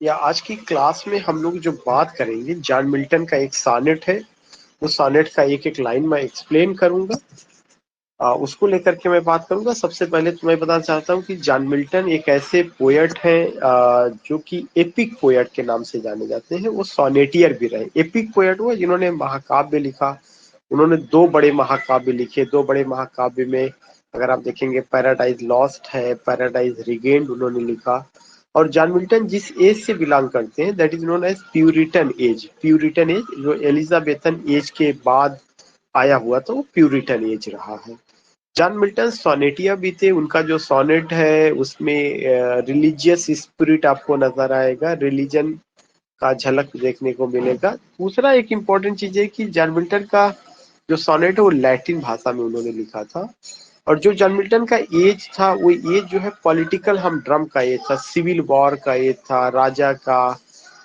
या आज की क्लास में हम लोग जो बात करेंगे, जॉन मिल्टन का एक सोनेट है। उस सोनेट का एक एक लाइन मैं एक्सप्लेन करूंगा। उसको लेकर के मैं बात करूंगा। सबसे पहले तो मैं बताना चाहता हूं कि जॉन मिल्टन एक ऐसे पोएट हैं जो कि एपिक पोएट के नाम से जाने जाते हैं। वो सोनेटियर भी रहे। एपिक पोएट वो जिन्होंने महाकाव्य लिखा। उन्होंने दो बड़े महाकाव्य लिखे। दो बड़े महाकाव्य में अगर आप देखेंगे, पैराडाइज लॉस्ट है, पैराडाइज रिगेन्ड उन्होंने लिखा। और जॉन मिल्टन जिस एज से बिलोंग करते हैं, that is known as Puritan age. Puritan age जो एलिजाबेथन एज के बाद आया हुआ, तो वो प्यूरिटन एज रहा है। जॉन मिल्टन सोनेटिया भी थे। उनका जो सोनेट है उसमें रिलीजियस स्पिरिट आपको नजर आएगा, रिलीजन का झलक देखने को मिलेगा। दूसरा एक इम्पोर्टेंट चीज है कि जॉन मिल्टन का जो सोनेट है वो लैटिन भाषा में उन्होंने लिखा था। और जो जॉन मिल्टन का एज था, वो एज जो है पॉलिटिकल हम ड्रम का एज था, सिविल वॉर का एज था, राजा का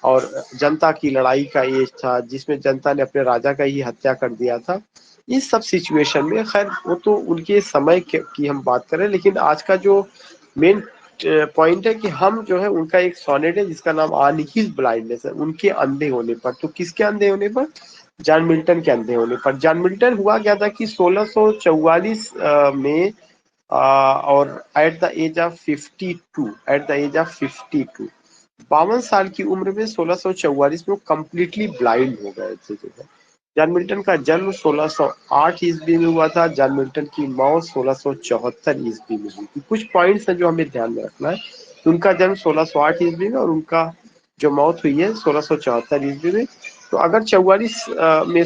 और जनता की लड़ाई का एज था, जिसमें जनता ने अपने राजा का ही हत्या कर दिया था। इस सब सिचुएशन में, खैर वो तो उनके समय की हम बात करें, लेकिन आज का जो मेन पॉइंट है कि हम जो है उनका एक सोनेट है जिसका नाम ऑन हिज ब्लाइंडनेस है, उनके अंधे होने पर। तो किसके अंधे होने पर? जॉन मिल्टन के अंधे होने पर। जॉन मिल्टन हुआ क्या था कि 1644 में और at the age of 52, at the age of 52, 52 साल की उम्र में 1644 में वो कंप्लीटली ब्लाइंड हो गए थे जो है। जॉन मिल्टन का जन्म 1608 ईस्वी में हुआ था। जॉन मिल्टन की मौत 1674 ईस्वी में हुई थी। कुछ पॉइंट्स हैं जो हमें ध्यान में रखना है। उनका जन्म 1608 ईस्वी में और उनका जो मौत हुई है 1674 ईस्वी में। तो अगर 44 में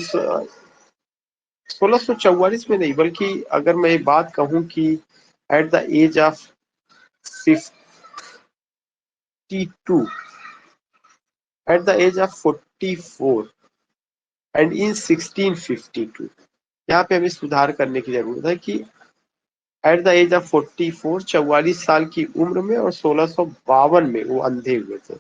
1644 में नहीं, बल्कि अगर मैं बात कहूं कि at the age of 52, at the age of 44 and in 1652, यहाँ पे हमें सुधार करने की जरूरत है कि एट द एज ऑफ 44, 44 साल की उम्र में और 1652 में वो अंधे हुए थे।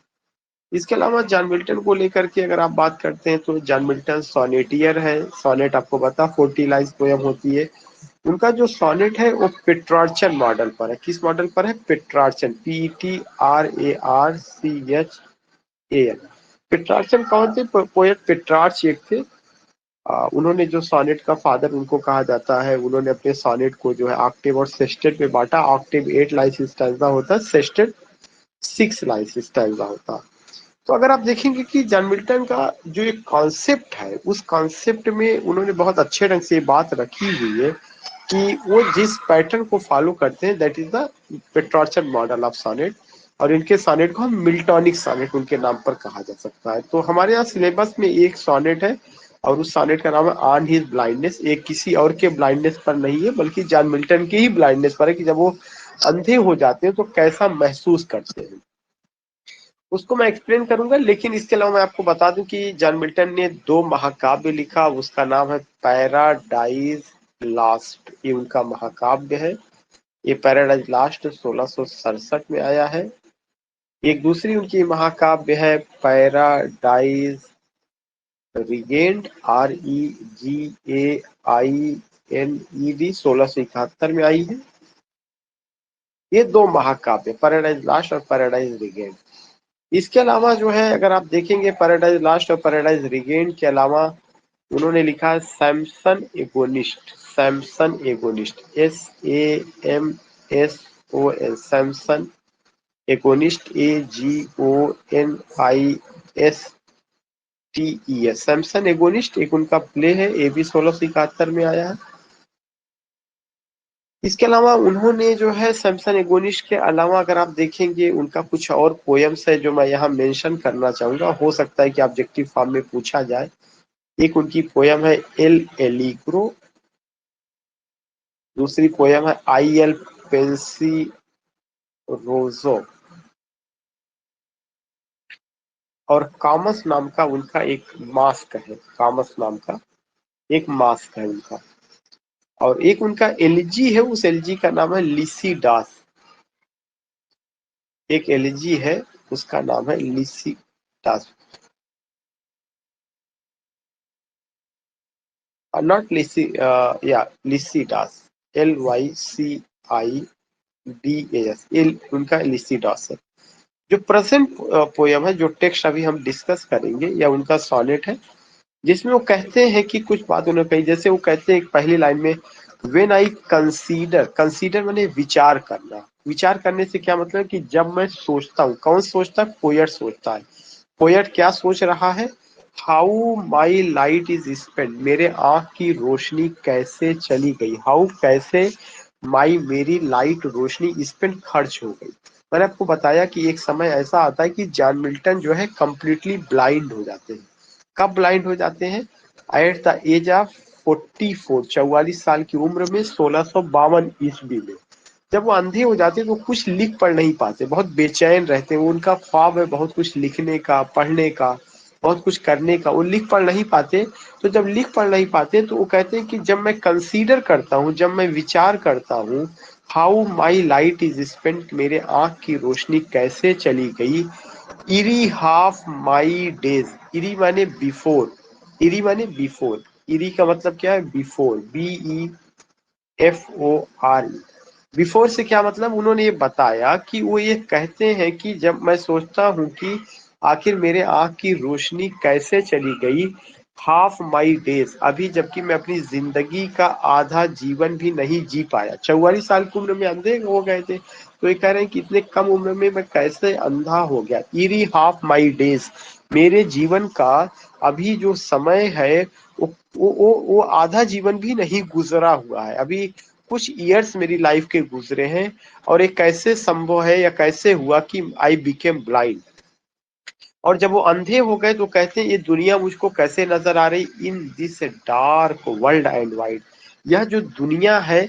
इसके अलावा जॉन मिल्टन को लेकर के अगर आप बात करते हैं तो जॉन मिल्टन सोनेटियर है। सोनेट आपको पता 40 लाइन्स पोयम होती है। उनका जो सोनेट है वो पेट्रार्चन मॉडल पर है। किस मॉडल पर है? Petrarchan, PETRARCHAN। पेट्रार्चन कौन थे? पोएट पेट्रार्च एक थे। उन्होंने जो सोनेट का फादर उनको कहा जाता है, उन्होंने अपने सोनेट को जो है ऑक्टेव और सेस्टेट में बांटा। ऑक्टेव 8 लाइन्स स्टैंजा होता है, सेस्टेट 6 लाइन्स स्टैंजा होता है। तो अगर आप देखेंगे कि जॉन मिल्टन का जो एक कॉन्सेप्ट है, उस कॉन्सेप्ट में उन्होंने बहुत अच्छे ढंग से बात रखी हुई है कि वो जिस पैटर्न को फॉलो करते हैं, that is the Petrarchan model of sonnet. और इनके सोनेट को हम मिल्टॉनिक सोनेट उनके नाम पर कहा जा सकता है। तो हमारे यहाँ सिलेबस में एक सोनेट है और उस सोनेट का नाम है ऑन हिज ब्लाइंडनेस। एक किसी और के ब्लाइंडनेस पर नहीं है, बल्कि जॉन मिल्टन के ही ब्लाइंडनेस पर है कि जब वो अंधे हो जाते हैं तो कैसा महसूस करते हैं, उसको मैं एक्सप्लेन करूंगा। लेकिन इसके अलावा मैं आपको बता दूं कि जॉन मिल्टन ने दो महाकाव्य लिखा। उसका नाम है पैराडाइज लास्ट, ये उनका महाकाव्य है। ये पैराडाइज लास्ट 1667 में आया है। एक दूसरी उनकी महाकाव्य है पैराडाइज रिगेन्ड, REGAINED, 1671 में आई है। ये दो महाकाव्य, पैराडाइज लास्ट और पैराडाइज रिगेन्ड। इसके अलावा जो है अगर आप देखेंगे पैराडाइज लास्ट और पैराडाइज रिगेन्ड के अलावा उन्होंने लिखा है Samson agonist. Samson agonist, SAMSON, Samson agonist, AGONISTE। Samson agonist एक उनका प्ले है, ये भी 1671 में आया है। इसके अलावा उन्होंने जो है सैमसन एगोनिस्ट के अलावा अगर आप देखेंगे उनका कुछ और पोयम्स है जो मैं यहाँ मेंशन करना चाहूंगा। हो सकता है कि ऑब्जेक्टिव फॉर्म में पूछा जाए। एक उनकी पोयम है एल एलिग्रो। दूसरी पोयम है आई एल पेंसिरोजो। और कामस नाम का उनका एक मास्क है, कामस नाम का एक मास्क है उनका। और एक उनका एलजी है, उस एलजी का नाम है लिसीडास। एक एलजी है, उसका नाम है लिसीडास, नॉट लिसी, या लिसीडास, LYCIDAS, उनका लिसीडास है। जो प्रेजेंट पोयम है, जो टेक्स्ट अभी हम डिस्कस करेंगे, या उनका सॉनेट है, जिसमें वो कहते हैं कि कुछ बात उन्होंने कही। जैसे वो कहते हैं पहली लाइन में, व्हेन आई कंसीडर, कंसीडर माने विचार करना। विचार करने से क्या मतलब कि जब मैं सोचता हूँ, कौन सोचता है? पोएट सोचता है। पोएट क्या सोच रहा है? How my light is spend, मेरे आंख की रोशनी कैसे चली गई। हाउ, कैसे, माई, मेरी लाइट, रोशनी, स्पेंड, खर्च हो गई। मैंने आपको बताया कि एक समय ऐसा आता है कि जॉन मिल्टन जो है कंप्लीटली ब्लाइंड हो जाते हैं। कब ब्लाइंड हो जाते हैं? एट द एज ऑफ 44, 44 साल की उम्र में, 1652 ईस्वी में। जब वो अंधे हो जाते हैं तो कुछ लिख पढ़ नहीं पाते, बहुत बेचैन रहते हैं। उनका ख्वाब है बहुत कुछ लिखने का, पढ़ने का, बहुत कुछ करने का, वो लिख पढ़ नहीं पाते। तो जब लिख पढ़ नहीं पाते तो वो कहते हैं कि जब मैं कंसीडर करता हूँ, जब मैं विचार करता हूँ, how my light is spent, मेरे आंख की रोशनी कैसे चली गई, eri half my days, eri माने बिफोर, इरी माने बिफोर, इरी का मतलब क्या है? Before, BEFOR। बिफोर से क्या मतलब? उन्होंने ये बताया कि वो ये कहते हैं कि जब मैं सोचता हूँ कि आखिर मेरे आंख की रोशनी कैसे चली गई, हाफ माई डेज, अभी जबकि मैं अपनी जिंदगी का आधा जीवन भी नहीं जी पाया। 44 साल की उम्र में अंधे हो गए थे, तो ये कह रहे हैं कि इतने कम उम्र में मैं कैसे अंधा हो गया। इरी हाफ माई डेज, मेरे जीवन का अभी जो समय है वो आधा जीवन भी नहीं गुजरा हुआ है, अभी कुछ ईयर्स मेरी लाइफ के गुजरे हैं। और ये कैसे संभव है या कैसे हुआ कि आई बिकेम ब्लाइंड। और जब वो अंधे हो गए तो कहते हैं ये दुनिया मुझको कैसे नजर आ रही, in this dark world and wide, यह जो दुनिया है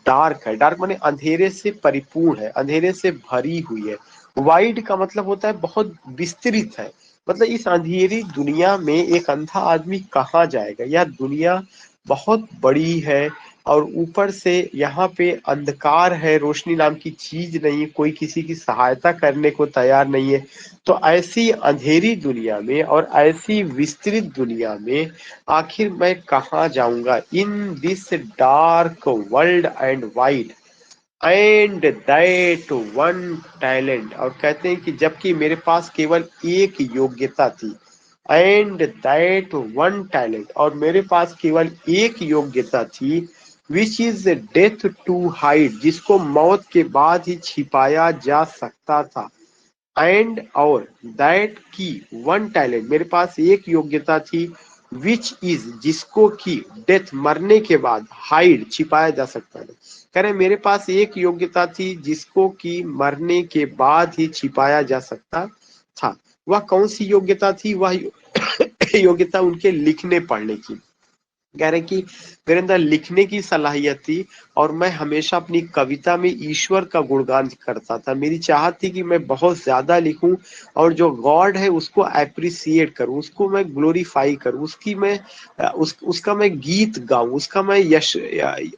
डार्क है। डार्क माने अंधेरे से परिपूर्ण है, अंधेरे से भरी हुई है। वाइड का मतलब होता है बहुत विस्तृत है। मतलब इस अंधेरी दुनिया में एक अंधा आदमी कहाँ जाएगा? यह दुनिया बहुत बड़ी है, और ऊपर से यहाँ पे अंधकार है, रोशनी नाम की चीज नहीं है, कोई किसी की सहायता करने को तैयार नहीं है। तो ऐसी अंधेरी दुनिया में और ऐसी विस्तृत दुनिया में आखिर मैं कहाँ जाऊंगा? In this dark world and wide and that one talent, और कहते हैं कि जबकि मेरे पास केवल एक योग्यता थी, एंड दैट वन टैलेंट, और मेरे पास केवल एक योग्यता थी, which is death to hide, जिसको मौत के बाद ही छिपाया जा सकता था। एंड और दैट की वन टैलेंट, मेरे पास एक योग्यता थी, विच इज, जिसको की डेथ, मरने के बाद, हाइड, छिपाया जा सकता है। कह रहे मेरे पास एक योग्यता थी जिसको कि मरने के बाद ही छिपाया जा सकता था। वह कौन सी योग्यता थी? वह योग्यता उनके लिखने पढ़ने की। कह रहे कि मेरे अंदर लिखने की सलाहियत थी, और मैं हमेशा अपनी कविता में ईश्वर का गुणगान करता था। मेरी चाहत थी कि मैं बहुत ज्यादा लिखूं, और जो गॉड है उसको अप्रिसिएट करूं, उसको मैं ग्लोरीफाई करूं, उसकी मैं उसका मैं गीत गाऊं, उसका मैं यश,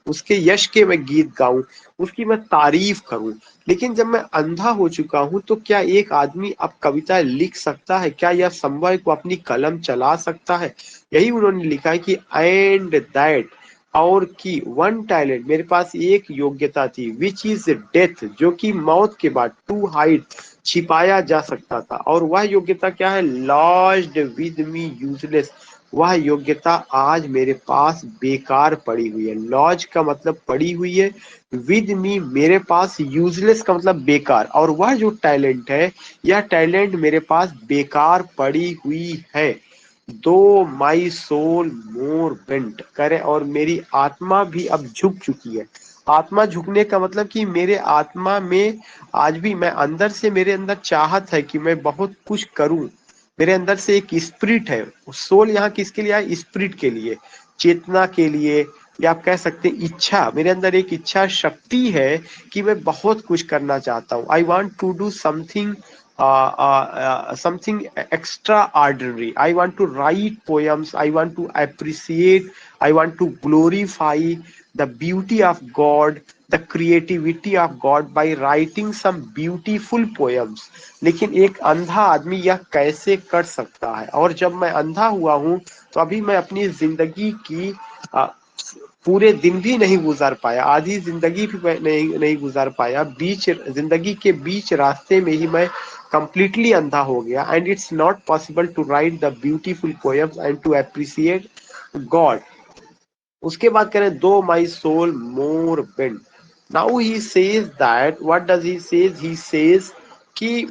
उसके यश के मैं गीत गाऊं, उसकी मैं तारीफ करूं। लेकिन जब मैं अंधा हो चुका हूं तो क्या एक आदमी अब कविता लिख सकता है? क्या यह संभव है? वो अपनी कलम चला सकता है? यही उन्होंने लिखा है कि एंड दैट, और की वन टैलेंट, मेरे पास एक योग्यता थी, विच इज डेथ, जो कि मौत के बाद, टू हाइड, छिपाया जा सकता था। और वह योग्यता क्या है? लॉज्ड विद मी यूजलेस, वह योग्यता आज मेरे पास बेकार पड़ी हुई है। लॉज का मतलब पड़ी हुई है, विद मी मेरे पास, यूजलेस का मतलब बेकार। और वह जो टैलेंट है, यह टैलेंट मेरे पास बेकार पड़ी हुई है। दो माई सोल मोर बेंट, करे, और मेरी आत्मा भी अब झुक चुकी है। आत्मा झुकने का मतलब कि मेरे आत्मा में आज भी, मैं अंदर से, मेरे अंदर चाहत है कि मैं बहुत कुछ करूं। मेरे अंदर से एक स्पिरिट है। सोल यहाँ किसके लिए है? स्पिरिट के लिए, चेतना के लिए, या आप कह सकते हैं इच्छा। मेरे अंदर एक इच्छा शक्ति है कि मैं बहुत कुछ करना चाहता हूँ। I want to do something, something extraordinary. I want to write poems. I want to appreciate. I want to glorify the beauty of God, the creativity of God by writing some beautiful poems. लेकिन एक अंधा आदमी यह कैसे कर सकता है? और जब मैं अंधा हुआ हूँ तो अभी मैं अपनी जिंदगी की पूरे दिन भी नहीं गुजार पाया, आधी जिंदगी भी नहीं गुजार पाया। बीच जिंदगी के बीच रास्ते में ही मैं कंप्लीटली अंधा हो गया, and it's not possible to write the beautiful poems and to appreciate God. उसके बाद कह रहे हैं though my soul more bent. Now he says that, what does he says कि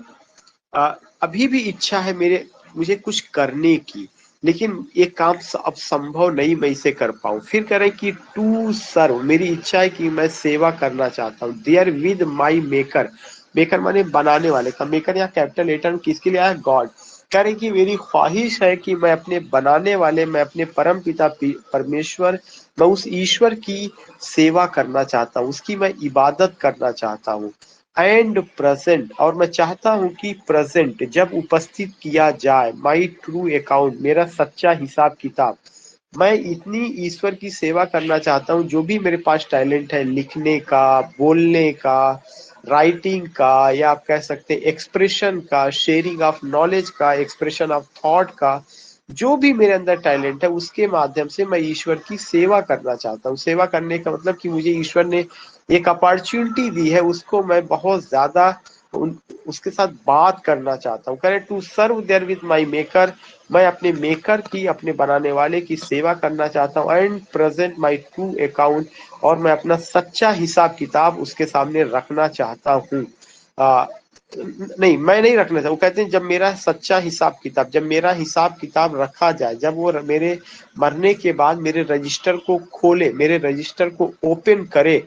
अभी भी इच्छा है मेरे मुझे कुछ करने की, लेकिन ये काम अब संभव नहीं मैं इसे कर पाऊं। फिर कह रहे कि टू सर्व, मेरी इच्छा है कि मैं सेवा करना चाहता हूँ। Therewith my maker, maker माने बनाने वाले का, मेकर या कैपिटल लेटर किसके लिए आया, गॉड। कह रहे कि मेरी ख्वाहिश है कि मैं अपने बनाने वाले, मैं अपने परम पिता परमेश्वर, मैं उस ईश्वर की सेवा करना चाहता हूँ, उसकी मैं इबादत करना चाहता हूँ। एंड प्रेजेंट, और मैं चाहता हूं कि प्रेजेंट जब उपस्थित किया जाए माई ट्रू अकाउंट, मेरा सच्चा हिसाब किताब। मैं इतनी ईश्वर की सेवा करना चाहता हूं, जो भी मेरे पास टैलेंट है, लिखने का, बोलने का, राइटिंग का, या आप कह सकते हैं एक्सप्रेशन का, शेयरिंग ऑफ नॉलेज का, एक्सप्रेशन ऑफ थॉट का, जो भी मेरे अंदर टैलेंट है उसके माध्यम से मैं ईश्वर की सेवा करना चाहता हूँ। सेवा करने का मतलब कि मुझे ईश्वर ने एक अपॉर्चुनिटी दी है, उसको मैं बहुत ज्यादा उसके साथ बात करना चाहता हूँ। करें to serve therewith my maker, मैं अपने मेकर की, अपने बनाने वाले की सेवा करना चाहता हूँ। And present my true account, और मैं अपना सच्चा हिसाब किताब उसके सामने रखना चाहता हूँ। नहीं, मैं नहीं रखना चाहता, वो कहते हैं जब मेरा सच्चा हिसाब किताब, जब मेरा हिसाब किताब रखा जाए, जब वो मेरे मरने के बाद मेरे रजिस्टर को खोले, मेरे रजिस्टर को ओपन करे,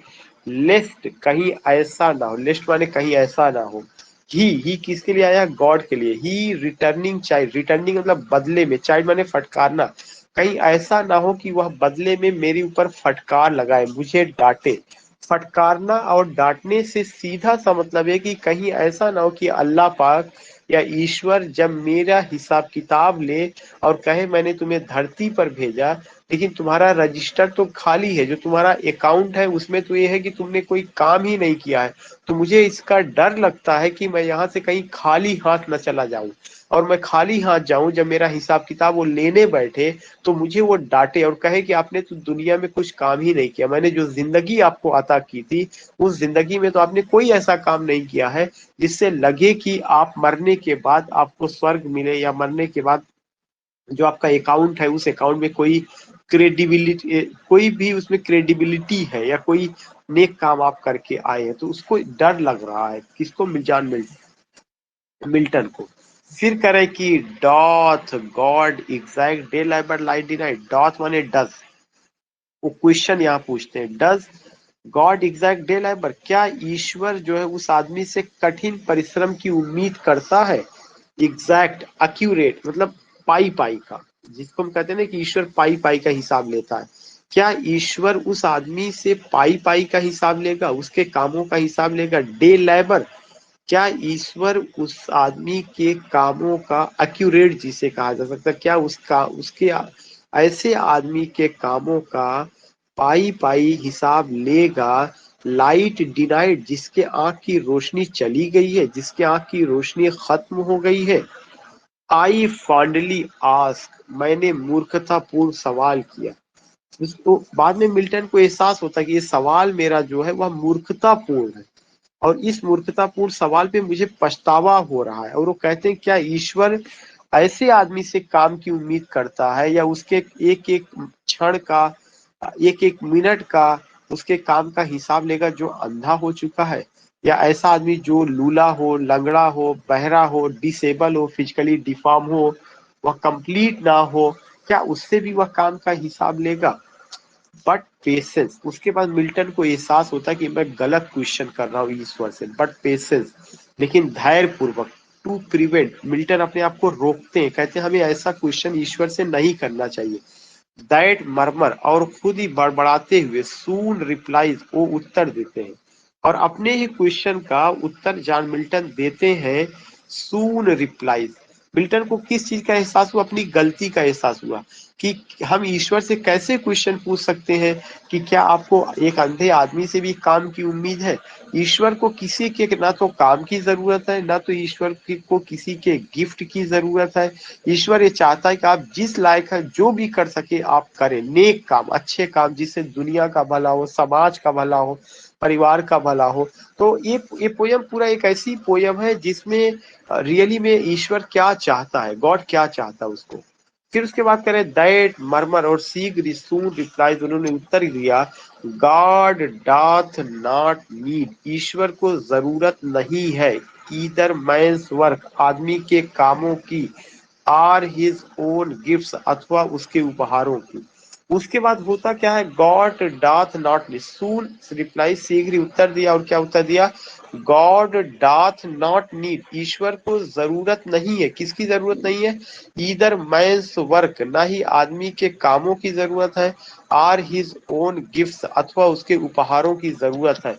लेस्ट कहीं ऐसा ना हो, लिस्ट माने कहीं ऐसा ना हो। ही किसके लिए आया, गॉड के लिए। ही रिटर्निंग चाइल्ड, रिटर्निंग मतलब बदले में, चाइल्ड माने फटकारना, कहीं ऐसा ना हो कि वह बदले में मेरे ऊपर फटकार लगाए, मुझे डांटे। फटकारना और डांटने से सीधा सा मतलब है कि कहीं ऐसा ना हो कि अल्लाह पाक या ईश्वर जब मेरा हिसाब किताब ले और कहे मैंने तुम्हें धरती पर भेजा, लेकिन तुम्हारा रजिस्टर तो खाली है, जो तुम्हारा अकाउंट है उसमें तो ये है कि तुमने कोई काम ही नहीं किया है। तो मुझे इसका डर लगता है कि मैं यहाँ से कहीं खाली हाथ न चला जाऊं, और मैं खाली हाथ जाऊं जब मेरा हिसाब किताब वो लेने बैठे, तो मुझे वो डांटे और कहे कि आपने तो दुनिया में कुछ काम ही नहीं किया, मैंने जो जिंदगी आपको अता की थी उस जिंदगी में तो आपने कोई ऐसा काम नहीं किया है जिससे लगे कि आप मरने के बाद आपको स्वर्ग मिले, या मरने के बाद जो आपका अकाउंट है उस अकाउंट में कोई क्रेडिबिलिटी, कोई भी उसमें क्रेडिबिलिटी है, या कोई नेक काम आप करके आए हैं। तो उसको डर लग रहा है, किसको, जॉन मिल्टन को। फिर करे कि doth God exact day Liber light D night, doth माने डज, वो क्वेश्चन यहाँ पूछते हैं, does God exact day Liber, क्या ईश्वर जो है उस आदमी से कठिन परिश्रम की उम्मीद करता है। एग्जैक्ट एक्यूरेट मतलब पाई पाई का, जिसको हम कहते हैं ना कि ईश्वर पाई पाई का हिसाब लेता है। क्या ईश्वर उस आदमी से पाई पाई का हिसाब लेगा, उसके कामों का हिसाब लेगा, डे लेबर। क्या ईश्वर उस आदमी के कामों का एक्यूरेट जिसे कहा जा सकता है, क्या उसका उसके ऐसे आदमी के कामों का पाई पाई हिसाब लेगा। लाइट डिनाइड, जिसके आंख की रोशनी चली गई है, जिसके आंख की रोशनी खत्म हो गई है। आई फॉन्डली आस्क, मैंने मूर्खतापूर्ण सवाल किया। उसको बाद में मिल्टन को एहसास होता है कि ये सवाल मेरा जो है वह मूर्खतापूर्ण है, और इस मूर्खतापूर्ण सवाल पे मुझे पछतावा हो रहा है। और वो कहते हैं क्या ईश्वर ऐसे आदमी से काम की उम्मीद करता है, या उसके एक एक क्षण का, एक एक मिनट का उसके काम का हिसाब लेगा जो अंधा हो चुका है, या ऐसा आदमी जो लूला हो, लंगड़ा हो, बहरा हो, डिसेबल हो, फिजिकली डिफॉर्म हो, वह कंप्लीट ना हो, क्या उससे भी वह काम का हिसाब लेगा। बट पेशेंस, उसके बाद मिल्टन को एहसास होता है कि मैं गलत क्वेश्चन कर रहा हूँ ईश्वर से, बट पेशेंस, लेकिन धैर्य पूर्वक। टू प्रिवेंट, मिल्टन अपने आप को रोकते हैं, कहते हैं हमें ऐसा क्वेश्चन ईश्वर से नहीं करना चाहिए। दैट मर्मर, और खुद ही बड़बड़ाते हुए, सून रिप्लाईज, वो उत्तर देते हैं, और अपने ही क्वेश्चन का उत्तर जॉन मिल्टन देते हैं। सून रिप्लाईज, मिल्टन को किस चीज का एहसास हुआ, अपनी गलती का एहसास हुआ कि हम ईश्वर से कैसे क्वेश्चन पूछ सकते हैं कि क्या आपको एक अंधे आदमी से भी काम की उम्मीद है। ईश्वर को किसी के ना तो काम की जरूरत है, ना तो ईश्वर को किसी के गिफ्ट की जरूरत है। ईश्वर ये चाहता है कि आप जिस लायक है जो भी कर सके आप करें, नेक काम, अच्छे काम, जिससे दुनिया का भला हो, समाज का भला हो, परिवार का भला हो। तो ये पोयम पूरा एक ऐसी पोयम है जिसमें रियली में ईश्वर क्या चाहता है, गॉड क्या चाहता है उसको। फिर उसके बाद करें दैट मरमर और शीघ्र सून रिप्लाइज, उन्होंने उत्तर दिया गॉड डाथ नॉट नीड, ईश्वर को जरूरत नहीं है ईदर मैंस वर्क, आदमी के कामों की, आर हिज ओन गिफ्ट्स, अथवा उसके उपहारों की। उसके बाद होता क्या है, God doth not need, soon reply शीघ्र ही उत्तर दिया। और क्या उत्तर दिया, गॉड डाथ नॉट नीड, ईश्वर को जरूरत नहीं है, किसकी जरूरत नहीं है, ईदर मैंस वर्क, ना ही आदमी के कामों की जरूरत है, आर हिज ओन गिफ्ट्स, अथवा उसके उपहारों की जरूरत है,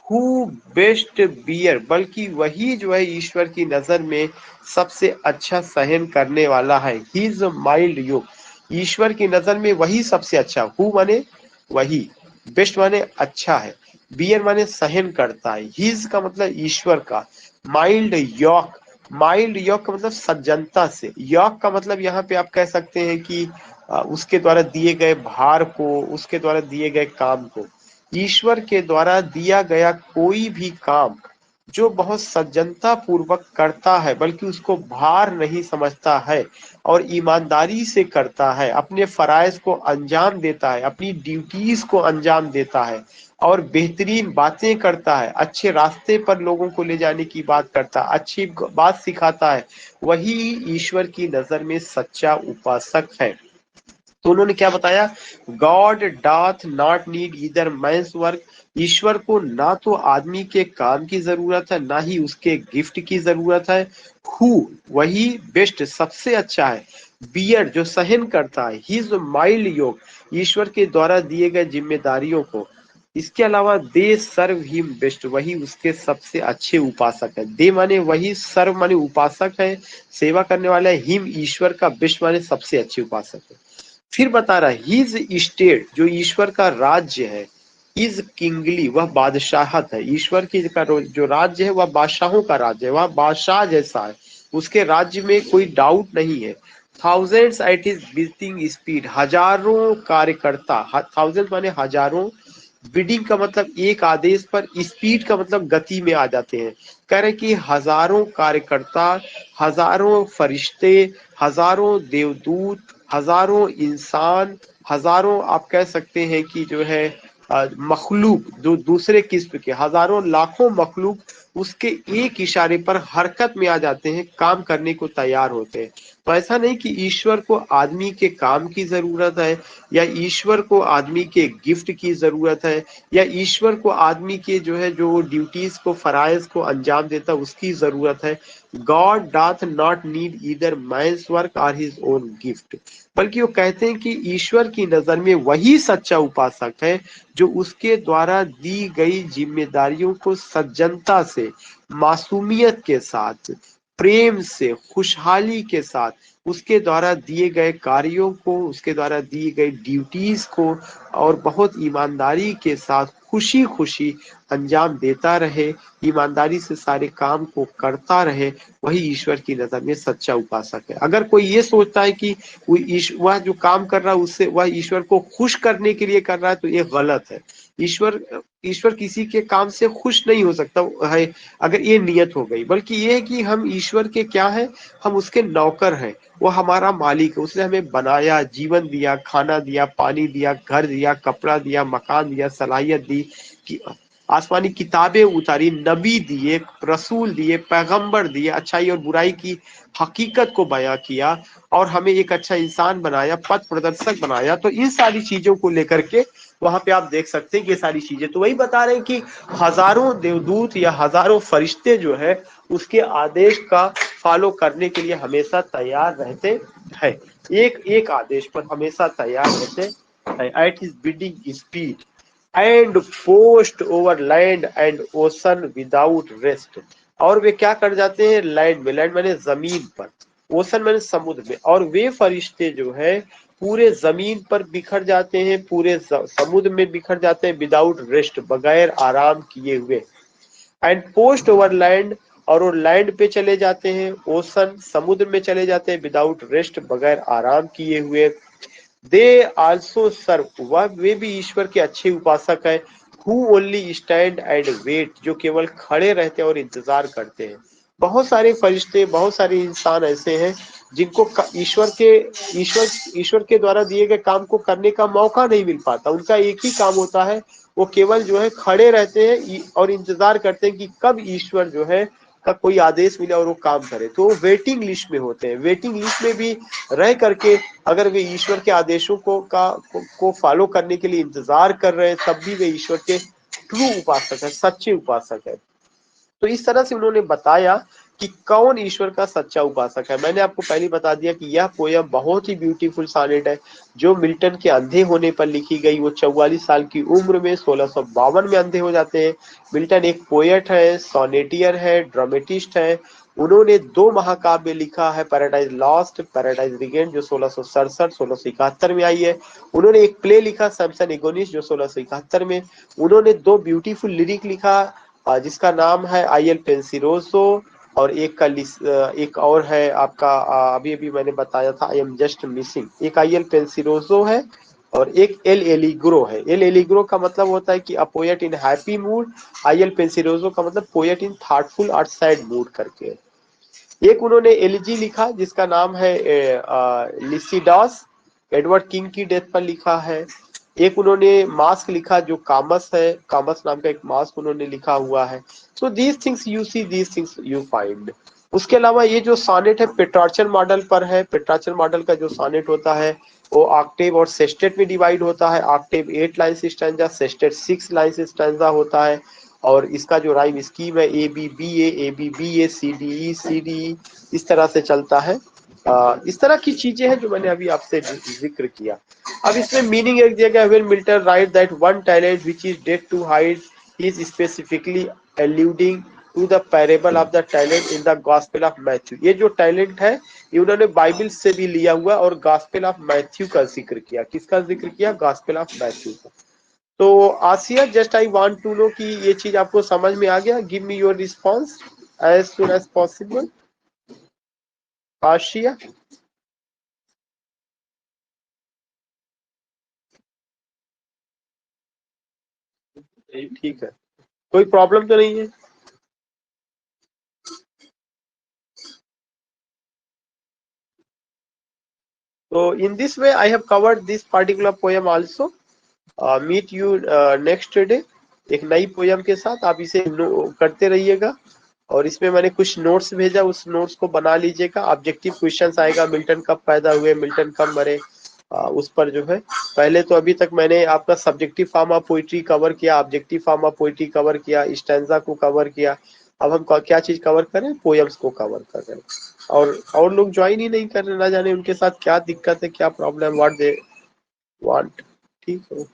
हु बेस्ट बियर, बल्कि वही जो है ईश्वर की नजर में सबसे अच्छा सहन करने वाला है, हिज माइल्ड योग, ईश्वर की नजर में वही सबसे अच्छा, हु माने वही, बेस्ट माने अच्छा है, बियर माने सहन करता है, हिज का मतलब ईश्वर का, माइल्ड यॉक, माइल्ड यॉक का मतलब सज्जनता से, यॉक का मतलब यहाँ पे आप कह सकते हैं कि उसके द्वारा दिए गए भार को, उसके द्वारा दिए गए काम को, ईश्वर के द्वारा दिया गया कोई भी काम जो बहुत सज्जनता पूर्वक करता है, बल्कि उसको भार नहीं समझता है और ईमानदारी से करता है, अपने फराइज को अंजाम देता है, अपनी ड्यूटीज को अंजाम देता है और बेहतरीन बातें करता है, अच्छे रास्ते पर लोगों को ले जाने की बात करता है, अच्छी बात सिखाता है, वही ईश्वर की नजर में सच्चा उपासक है। तो उन्होंने क्या बताया, God doth not need either man's work, ईश्वर को ना तो आदमी के काम की जरूरत है, ना ही उसके गिफ्ट की जरूरत है, हु वही बेस्ट सबसे अच्छा है, बियर जो सहन करता है, हिज माइल्ड योग ईश्वर के द्वारा दिए गए जिम्मेदारियों को, इसके अलावा दे सर्व हिम बेस्ट, वही उसके सबसे अच्छे उपासक है, दे माने वही, सर्व माने उपासक है, सेवा करने वाला है, हिम ईश्वर का, बेस्ट माने सबसे अच्छे उपासक है। फिर बता रहा है हिज स्टेट जो ईश्वर का राज्य है, इज किंगली वह बादशाहत है, ईश्वर की का जो राज्य है वह बादशाहों का राज्य है, वह बादशाह जैसा है, उसके राज्य में कोई डाउट नहीं है। Thousands at his beating speed, हजारों कार्यकर्ता, थाउजेंड माने हजारों, बिडिंग का मतलब एक आदेश पर, स्पीड का मतलब गति में आ जाते हैं, कह रहे कि हजारों कार्यकर्ता, हजारों फरिश्ते, हजारों देवदूत, हजारों इंसान, हजारों आप कह सकते हैं कि जो है मखलूक, जो दूसरे किस्म के हजारों लाखों मखलूक उसके एक इशारे पर हरकत में आ जाते हैं, काम करने को तैयार होते हैं। तो ऐसा नहीं कि ईश्वर को आदमी के काम की जरूरत है, या ईश्वर को आदमी के गिफ्ट की जरूरत है, या ईश्वर को आदमी के जो है जो ड्यूटीज को, फराइज को अंजाम देता उसकी जरूरत है। God doth not need either man's work और हिज ओन गिफ्ट, बल्कि वो कहते हैं कि ईश्वर की नजर में वही सच्चा उपासक है जो उसके द्वारा दी गई जिम्मेदारियों को सज्जनता से, मासूमियत के साथ, प्रेम से, खुशहाली के साथ, उसके द्वारा दिए गए कार्यों को, उसके द्वारा दी गई ड्यूटीज को और बहुत ईमानदारी के साथ खुशी खुशी अंजाम देता रहे, ईमानदारी से सारे काम को करता रहे, वही ईश्वर की नजर में सच्चा उपासक है। अगर कोई ये सोचता है कि वह जो काम कर रहा है उससे वह ईश्वर को खुश करने के लिए कर रहा है, तो ये गलत है। ईश्वर ईश्वर किसी के काम से खुश नहीं हो सकता है अगर ये नियत हो गई, बल्कि ये है कि हम ईश्वर के क्या है, हम उसके नौकर हैं, वो हमारा मालिक है, उसने हमें बनाया, जीवन दिया, खाना दिया, पानी दिया, घर दिया, कपड़ा दिया, मकान दिया, सलाहियत दी कि आसमानी किताबें उतारी, नबी दिए, रसूल दिए, पैगंबर दिए, अच्छाई और बुराई की हकीकत को बयां किया और हमें एक अच्छा इंसान बनाया, पथ प्रदर्शक बनाया। तो इन सारी चीजों को लेकर के वहां पे आप देख सकते हैं कि ये सारी चीजें, तो वही बता रहे हैं कि हजारों देवदूत या हजारों फरिश्ते जो है उसके आदेश का फॉलो करने के लिए हमेशा तैयार रहते हैं, एक एक आदेश पर हमेशा तैयार रहते हैं, at his bidding speed and post over land and ocean without rest, और वे क्या कर जाते हैं, लैंड में, लैंड माने जमीन पर, ओशन माने समुद्र में, और वे फरिश्ते जो है पूरे जमीन पर बिखर जाते हैं, पूरे समुद्र में बिखर जाते हैं, विदाउट रेस्ट बगैर आराम किए हुए, एंड पोस्ट ओवर लैंड, और वो लैंड पे चले जाते हैं, ओशन समुद्र में चले जाते हैं, विदाउट रेस्ट बगैर आराम किए हुए। दे आल्सो सर्व, वह वे भी ईश्वर के अच्छे उपासक है, who only stand and wait, जो केवल खड़े रहते हैं और इंतजार करते हैं। बहुत सारे फरिश्ते, बहुत सारे इंसान ऐसे हैं जिनको ईश्वर के द्वारा दिए गए काम को करने का मौका नहीं मिल पाता। उनका एक ही काम होता है, वो केवल जो है खड़े रहते हैं और इंतजार करते हैं कि कब ईश्वर जो है का कोई आदेश मिले और वो काम करे। तो वो वेटिंग लिस्ट में होते हैं। वेटिंग लिस्ट में भी रह करके अगर वे ईश्वर के आदेशों को फॉलो करने के लिए इंतजार कर रहे हैं, तब भी वे ईश्वर के ट्रू उपासक है, सच्चे उपासक है। तो इस तरह से उन्होंने बताया कि कौन ईश्वर का सच्चा उपासक है। मैंने आपको पहले बता दिया कि यह पोयम बहुत ही ब्यूटीफुल सॉनेट है, जो मिल्टन के अंधे होने पर लिखी गई। वो 44 साल की उम्र में 1652 में अंधे हो जाते हैं। मिल्टन एक पोएट है, सोनेटियर है, ड्रामेटिस्ट है। उन्होंने 2 महाकाव्य लिखा है, पैराडाइज लॉस्ट, पैराडाइज रिगेन, जो 1667-1671 में आई है। उन्होंने एक प्ले लिखा सैमसन एगोनिस्ट, जो 1671 में। उन्होंने 2 ब्यूटीफुल लिरिक लिखा, जिसका नाम है आई एल पेंसिरोसो, और एक और है आपका, अभी अभी मैंने बताया था, आई एम जस्ट मिसिंग। एक आई एल पेंसिरोसो है और एक एल एलिग्रो है। एल एलिग्रो का मतलब होता है कि a poet in happy mood. Il Penseroso का मतलब पोएट इन थॉटफुल और सैड मूड करके। एक उन्होंने एलिजी लिखा जिसका नाम है लिसिडास, एडवर्ड किंग की डेथ पर लिखा है। एक उन्होंने मास्क लिखा जो कामस है, कामस नाम का एक मास्क उन्होंने लिखा हुआ है। So these things you see, these things you find. उसके अलावा ये जो सॉनेट है पेट्रार्चन मॉडल पर है। पेट्रार्चन मॉडल का जो सॉनेट होता है वो ऑक्टेव और सेस्टेट में डिवाइड होता है। Octave 8 line stanza, sestet 6 line stanza होता है। और इसका जो राइम स्कीम है A B B A C D E इस तरह से चलता है। इस तरह की चीजें हैं जो मैंने अभी आपसे जिक्र किया। अब इसमें मीनिंग एक जगह when Milton write that one talent which is dead to hide is specifically alluding to the parable of the talent in the gospel of Matthew. ये जो टैलेंट है ये उन्होंने बाइबल से भी लिया हुआ और गॉस्पेल ऑफ मैथ्यू का जिक्र किया। किसका जिक्र किया? गॉस्पेल ऑफ मैथ्यू का। तो Asiya, just I want to know कि ये चीज आपको समझ में आ गया। Give me your response as soon as possible. Asiya, ठीक है, कोई प्रॉब्लम तो नहीं है? तो in this way I have covered this particular poem also. Meet you next day एक नई पोएम के साथ। आप इसे करते रहिएगा और इसमें मैंने कुछ नोट्स भेजा, उस नोट्स को बना लीजिएगा। ऑब्जेक्टिव क्वेश्चंस आएगा, मिल्टन कब पैदा हुए, मिल्टन कब मरे, उस पर जो है। पहले तो अभी तक मैंने आपका subjective form of poetry cover किया, objective form of poetry cover किया, स्टैंजा को कवर किया। अब हम क्या चीज कवर करें? पोएम्स को कवर कर रहे हैं। और लोग ज्वाइन ही नहीं कर रहे, ना जाने उनके साथ क्या दिक्कत है, क्या प्रॉब्लम, व्हाट दे वांट। ठीक है।